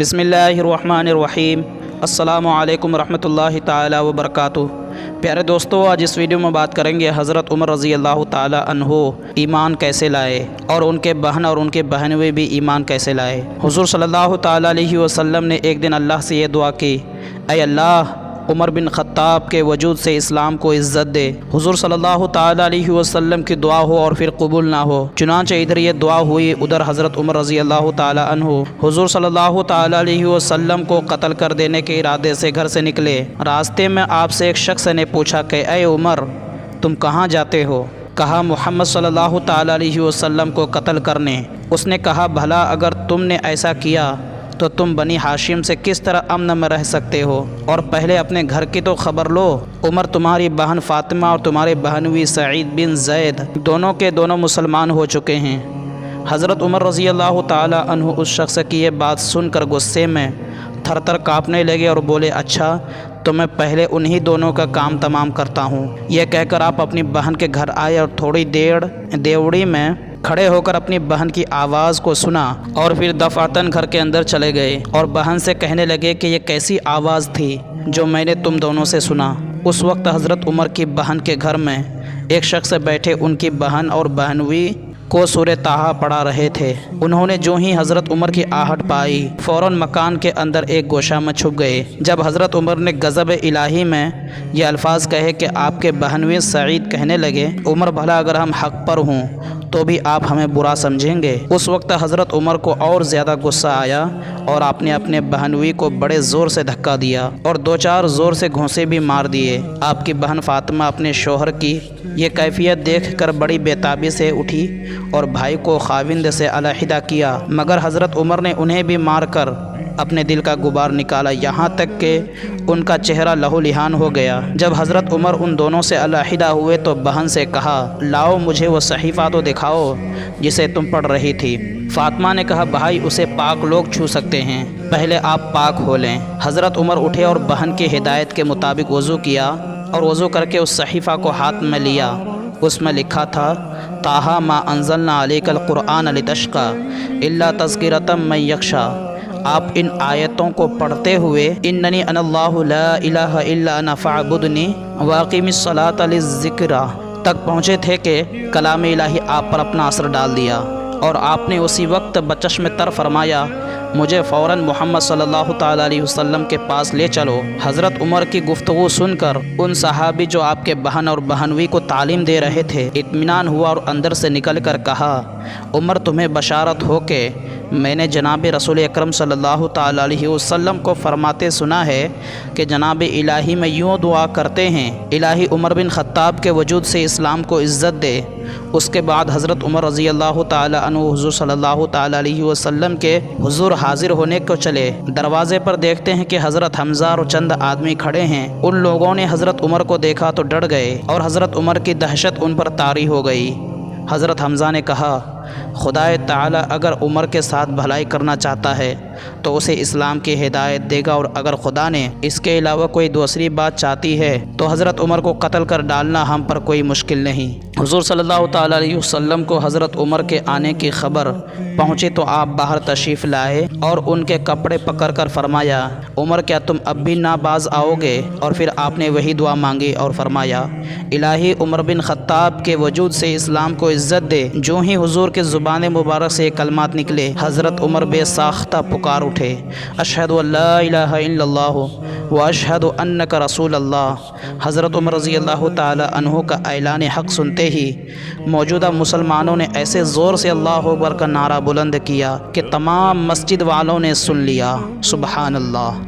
بسم اللہ الرحمن الرحیم۔ السلام علیکم ورحمۃ اللہ تعالی وبرکاتہ۔ پیارے دوستو، آج اس ویڈیو میں بات کریں گے حضرت عمر رضی اللہ تعالی عنہ ایمان کیسے لائے اور ان کے بہن اور ان کے بہنوئی بھی ایمان کیسے لائے۔ حضور صلی اللہ تعالی علیہ وسلم نے ایک دن اللہ سے یہ دعا کی، اے اللہ، عمر بن خطاب کے وجود سے اسلام کو عزت دے۔ حضور صلی اللہ تعالی علیہ وسلم کی دعا ہو اور پھر قبول نہ ہو، چنانچہ ادھر یہ دعا ہوئی، ادھر حضرت عمر رضی اللہ تعالی عنہ حضور صلی اللہ تعالی علیہ وسلم کو قتل کر دینے کے ارادے سے گھر سے نکلے۔ راستے میں آپ سے ایک شخص نے پوچھا کہ اے عمر، تم کہاں جاتے ہو؟ کہا محمد صلی اللہ تعالی علیہ وسلم کو قتل کرنے۔ اس نے کہا بھلا اگر تم نے ایسا کیا تو تم بنی ہاشم سے کس طرح امن میں رہ سکتے ہو؟ اور پہلے اپنے گھر کی تو خبر لو۔ عمر، تمہاری بہن فاطمہ اور تمہارے بہنوئی سعید بن زید دونوں کے دونوں مسلمان ہو چکے ہیں۔ حضرت عمر رضی اللہ تعالی عنہ اس شخص کی یہ بات سن کر غصے میں تھر تھر کانپنے لگے اور بولے، اچھا تو میں پہلے انہی دونوں کا کام تمام کرتا ہوں۔ یہ کہہ کر آپ اپنی بہن کے گھر آئے اور تھوڑی دیر دیوڑی میں کھڑے ہو کر اپنی بہن کی آواز کو سنا اور پھر دفعتاً گھر کے اندر چلے گئے اور بہن سے کہنے لگے کہ یہ کیسی آواز تھی جو میں نے تم دونوں سے سنا۔ اس وقت حضرت عمر کی بہن کے گھر میں ایک شخص بیٹھے ان کی بہن اور بہنوئی کو سورہ طٰہٰ پڑھا رہے تھے۔ انہوں نے جو ہی حضرت عمر کی آہٹ پائی، فوراً مکان کے اندر ایک گوشہ میں چھپ گئے۔ جب حضرت عمر نے غضب الہی میں یہ الفاظ کہے کہ آپ کے بہنوئی سعید کہنے لگے، عمر بھلا اگر ہم حق پر ہوں تو بھی آپ ہمیں برا سمجھیں گے۔ اس وقت حضرت عمر کو اور زیادہ غصہ آیا اور آپ نے اپنے بہنوئی کو بڑے زور سے دھکا دیا اور دو چار زور سے گھونسے بھی مار دیے۔ آپ کی بہن فاطمہ اپنے شوہر کی یہ کیفیت دیکھ کر بڑی بےتابی سے اٹھی اور بھائی کو خاوند سے علیحدہ کیا، مگر حضرت عمر نے انہیں بھی مار کر اپنے دل کا غبار نکالا، یہاں تک کہ ان کا چہرہ لہو لہان ہو گیا۔ جب حضرت عمر ان دونوں سے علیحدہ ہوئے تو بہن سے کہا، لاؤ مجھے وہ صحیفہ تو دکھاؤ جسے تم پڑھ رہی تھی۔ فاطمہ نے کہا، بھائی اسے پاک لوگ چھو سکتے ہیں، پہلے آپ پاک ہو لیں۔ حضرت عمر اٹھے اور بہن کی ہدایت کے مطابق وضو کیا اور وضو کر کے اس صحیفہ کو ہاتھ میں لیا۔ اس میں لکھا تھا، طٰہٰ ما انزلنا علیک القرآن لتشقی الا تذکرۃ من یخشی۔ آپ ان آیتوں کو پڑھتے ہوئے اننی انا اللہ لا الہ الا انا فاعبدنی واقم الصلاۃ للذکر تک پہنچے تھے کہ کلام الہی آپ پر اپنا اثر ڈال دیا اور آپ نے اسی وقت بچشم تر فرمایا، مجھے فوراً محمد صلی اللہ تعالی علیہ وسلم کے پاس لے چلو۔ حضرت عمر کی گفتگو سن کر ان صحابی جو آپ کے بہن اور بہنوئی کو تعلیم دے رہے تھے اطمینان ہوا اور اندر سے نکل کر کہا، عمر تمہیں بشارت ہو کہ میں نے جناب رسول اکرم صلی اللہ تعالی علیہ وسلم کو فرماتے سنا ہے کہ جناب الہی میں یوں دعا کرتے ہیں، الہی عمر بن خطاب کے وجود سے اسلام کو عزت دے۔ اس کے بعد حضرت عمر رضی اللہ تعالی عنہ حضور صلی اللہ تعالی علیہ وسلم کے حضور حاضر ہونے کو چلے۔ دروازے پر دیکھتے ہیں کہ حضرت حمزہ اور چند آدمی کھڑے ہیں۔ ان لوگوں نے حضرت عمر کو دیکھا تو ڈر گئے اور حضرت عمر کی دہشت ان پر طاری ہو گئی۔ حضرت حمزہ نے کہا، خدائے تعالی اگر عمر کے ساتھ بھلائی کرنا چاہتا ہے تو اسے اسلام کی ہدایت دے گا، اور اگر خدا نے اس کے علاوہ کوئی دوسری بات چاہتی ہے تو حضرت عمر کو قتل کر ڈالنا ہم پر کوئی مشکل نہیں۔ حضور صلی اللہ تعالی علیہ وسلم کو حضرت عمر کے آنے کی خبر پہنچی تو آپ باہر تشریف لائے اور ان کے کپڑے پکڑ کر فرمایا، عمر کیا تم اب بھی نہ باز آؤ گے؟ اور پھر آپ نے وہی دعا مانگی اور فرمایا، الہی عمر بن خطاب کے وجود سے اسلام کو عزت دے۔ جو ہی حضور کے زبان مبارک سے کلمات نکلے، حضرت عمر بے ساختہ پکار اٹھے، اشہد ان لا الہ الا اللہ واشہد انک رسول اللہ۔ حضرت عمر رضی اللہ تعالی عنہ کا اعلان حق سنتے ہی موجودہ مسلمانوں نے ایسے زور سے اللہ اکبر کا نعرہ بلند کیا کہ تمام مسجد والوں نے سن لیا۔ سبحان اللہ۔